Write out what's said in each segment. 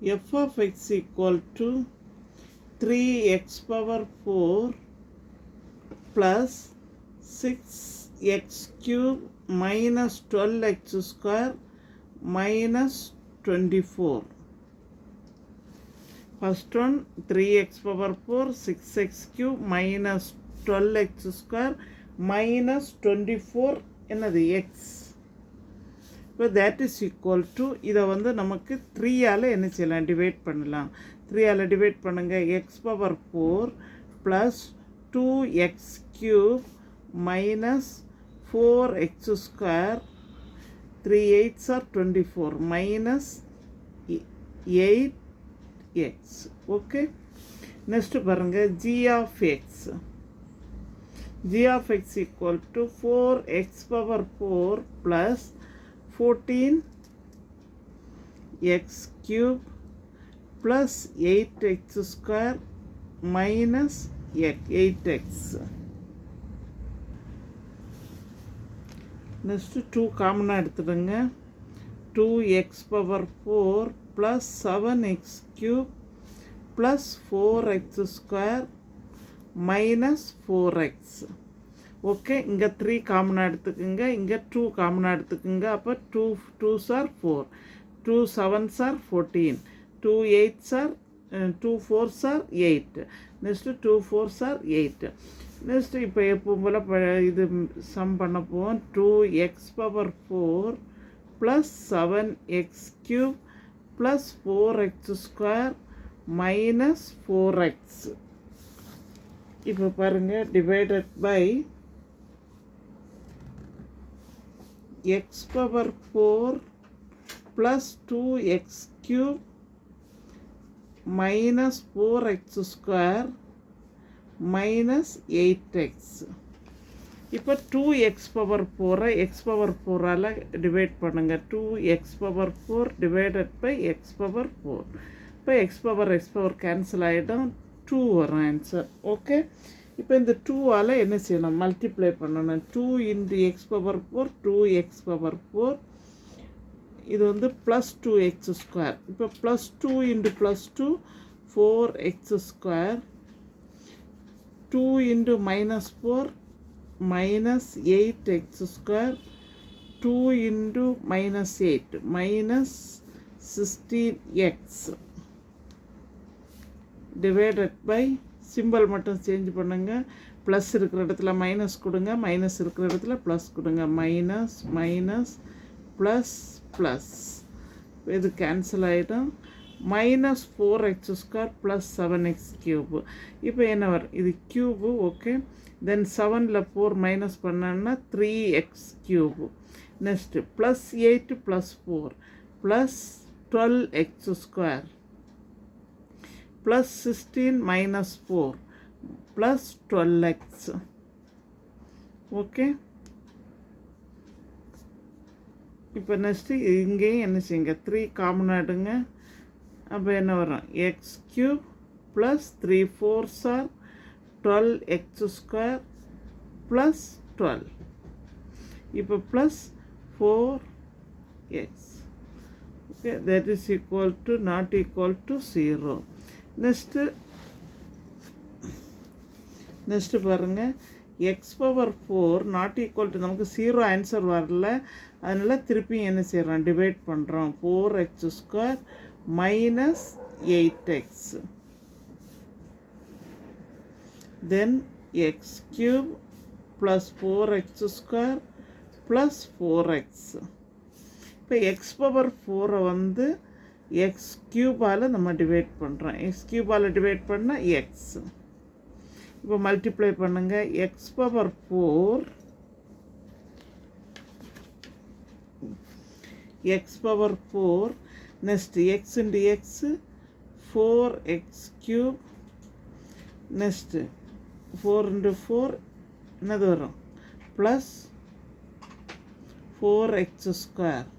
f of x equal to 3x power 4 plus 6x cube minus 12x square minus 24. First one 3x power 4 6x cube minus 12x square minus 24 என்னது x. இப்போ that is equal to இதை வந்து நமக்கு 3ஆல் என்ன செய்யலாம், divide பண்ணலாம். 3ஆல் divide பண்ணுங்க. x power 4 plus 2x cube minus 4x square 3 8s are 24 minus 8x. Okay, next பாருங்க g of x. g of x equal to 4x power 4 plus 14x cube plus 8x square minus 8x. Next 2 காமனா எடுத்துடுங்க. 2x power 4 plus 7x cube plus 4x square minus 4x. Okay, இங்கே 3 காமனாக எடுத்துக்குங்க, இங்கே 2 காமனாக எடுத்துக்குங்க. அப்போ 2 2s are 4, 2 7s are 14, 2 8s are 2 4s are 8, next 2 4s are 8. Next இப்போ எப்பவும் போல் இது சம் பண்ண போவோம். 2x power 4 plus 7x cube plus 4x square minus 4x. இப்போ பாருங்கள், divided by x power 4 plus 2x cube minus 4x square minus 8x. இப்போ 2x power 4 x power 4ஆல் divide பண்ணுங்க. 2x power 4 divided by x power 4. இப்போ x power cancel ஆகிடும், 2 வரும் answer. Okay, இப்போ இந்த 2ஆல் என்ன செய்யணும், மல்டிப்ளை பண்ணணும். 2 into X power 4 2x power 4, இது வந்து ப்ளஸ் 2x ஸ்கொயர். இப்போ plus 2 into plus 2 4x square, 2 into minus 4 minus 8x square, 2 into minus 8 minus 16x divided by simple மட்டும் சேஞ்ச் பண்ணுங்க. ப்ளஸ் இருக்கிற இடத்துல மைனஸ் கொடுங்க, மைனஸ் இருக்கிற இடத்துல ப்ளஸ் கொடுங்க. மைனஸ் மைனஸ் ப்ளஸ் ப்ளஸ், இது கேன்சல் ஆகிடும். Minus 4x square plus 7x cube. இப்போ என்ன வரும், இது க்யூபு. ஓகே, தென் 7ல் 4 மைனஸ் பண்ணோன்னா 3x cube. Next plus 8 plus 4 plus 12x square plus 16 minus 4 plus 12x. Okay, இப்போ நெக்ஸ்ட்டு இங்கேயும் என்ன செய்யுங்க, 3 காமனாக எடுங்க. அப்போ என்ன வரும், x cube plus 3 4s are 12x square plus 12. இப்போ plus 4x. Okay, that is equal to not equal to 0. Next பாருங்கள், x power 4 not equal to, நமக்கு 0 ஆன்சர் வரல, அதனால் திருப்பி என்ன செய்கிறோம், டிவைட் பண்ணுறோம். 4x square minus 8x, then x cube plus 4x square plus 4x. இப்போ எக்ஸ் பவர் 4 வந்து எக்ஸ் க்யூபால் நம்ம டிவைட் பண்ணுறோம். எக்ஸ் க்யூபால் டிவைட் பண்ணால் எக்ஸ். இப்போ மல்டிப்ளை பண்ணுங்கள். X power 4 X power 4 next X into x 4x cube, next 4 into 4 என்னது வரும், plus 4x square.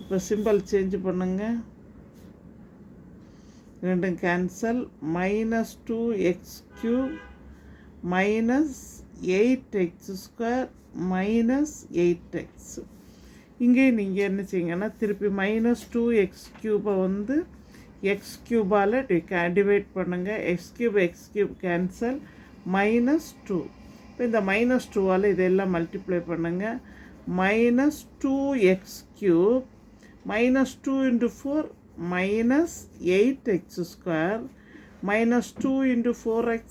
இப்போ சிம்பிள் சேஞ்ச் பண்ணுங்கள், ரெண்டும் cancel. Minus 2x cube minus 8x square minus 8x. இங்கே நீங்கள் என்ன செய்யுங்கன்னா திருப்பி மைனஸ் 2x க்யூப்பை வந்து எக்ஸ் க்யூபால் டிவைட் பண்ணுங்கள். X cube cancel, -2. இப்போ இந்த -2ஆல் இதெல்லாம் மல்டிப்ளை பண்ணுங்கள். -2x³ -2 × 4 -8x², -2 × 4x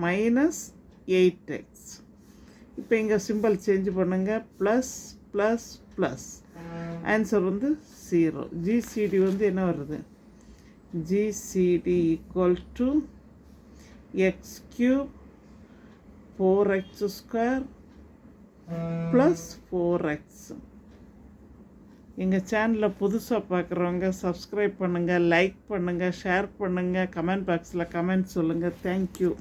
-8x. இப்போ இங்கே சிம்பிள் சேஞ்ச் பண்ணுங்கள். ப்ளஸ் ப்ளஸ் ப்ளஸ், ஆன்சர் வந்து 0. ஜிசிடி வந்து என்ன வருது? GCD equal to x³ 4x² plus 4x. எங்கள் சேனலில் புதுசாக பார்க்குறவங்க சப்ஸ்கிரைப் பண்ணுங்கள், லைக் பண்ணுங்கள், ஷேர் பண்ணுங்கள், கமெண்ட் பாக்ஸில் கமெண்ட் சொல்லுங்கள். தேங்க்யூ.